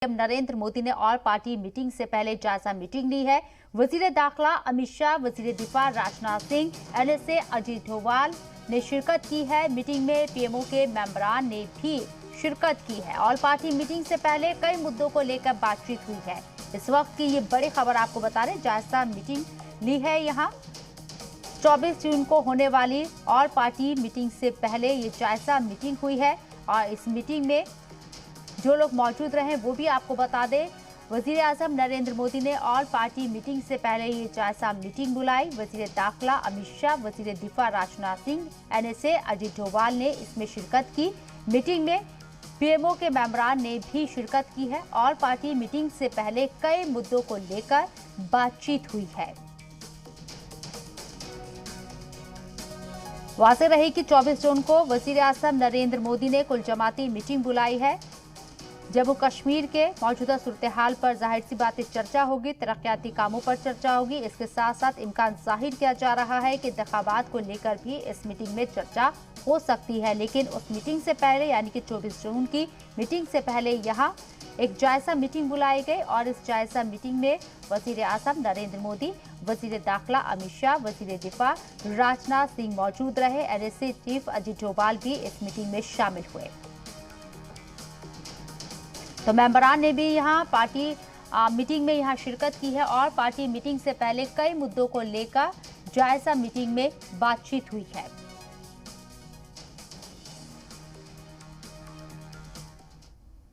PM Narendra Modi ने all party meeting से पहले जायजा मीटिंग ली है। वजीर दाखिला अमित शाह, वजीर दिफा राजनाथ सिंह, एनएसए अजीत डोभाल ने शिरकत की है। मीटिंग में पीएमओ के मेंबरान ने भी शिरकत की है। ऑल पार्टी मीटिंग से पहले कई मुद्दों को लेकर बातचीत हुई है। इस वक्त की ये बड़ी खबर आपको बता रहे, जायजा मीटिंग ली है। यहाँ 24 जून को होने वाली ऑल पार्टी मीटिंग से पहले ये जायजा मीटिंग हुई है और इस मीटिंग में जो लोग मौजूद रहे वो भी आपको बता दें। वजीर आजम नरेंद्र मोदी ने ऑल पार्टी मीटिंग से पहले ये जायजा मीटिंग बुलाई। वजीर दाखिला अमित शाह, वजीर दिफा राजनाथ सिंह, एनएसए अजीत डोभाल ने इसमें शिरकत की। मीटिंग में पीएमओ के मेंबरान ने भी शिरकत की है। ऑल पार्टी मीटिंग से पहले कई मुद्दों को लेकर बातचीत हुई है। वाज़ेह रही कि 24 जून को वजीर आजम नरेंद्र मोदी ने कुल जमाती मीटिंग बुलाई है। जम्मू कश्मीर के मौजूदा सूरत हाल पर जाहिर सी बात चर्चा होगी, तरक्याती कामों पर चर्चा होगी। इसके साथ साथ इम्कान जाहिर किया जा रहा है कि इंतखाबात को लेकर भी इस मीटिंग में चर्चा हो सकती है। लेकिन उस मीटिंग से पहले यानी कि 24 जून की मीटिंग से पहले यहाँ एक जायजा मीटिंग बुलाई गई और इस जायजा मीटिंग में वजीर आजम नरेंद्र मोदी, वजीर दाखिला अमित शाह, वजीर दिफा राजनाथ सिंह मौजूद रहे। एनएसए चीफ अजीत डोभाल भी इस मीटिंग में शामिल हुए। तो मेंबरान ने भी यहाँ पार्टी मीटिंग में यहाँ शिरकत की है और पार्टी मीटिंग से पहले कई मुद्दों को लेकर जायजा मीटिंग में बातचीत हुई है।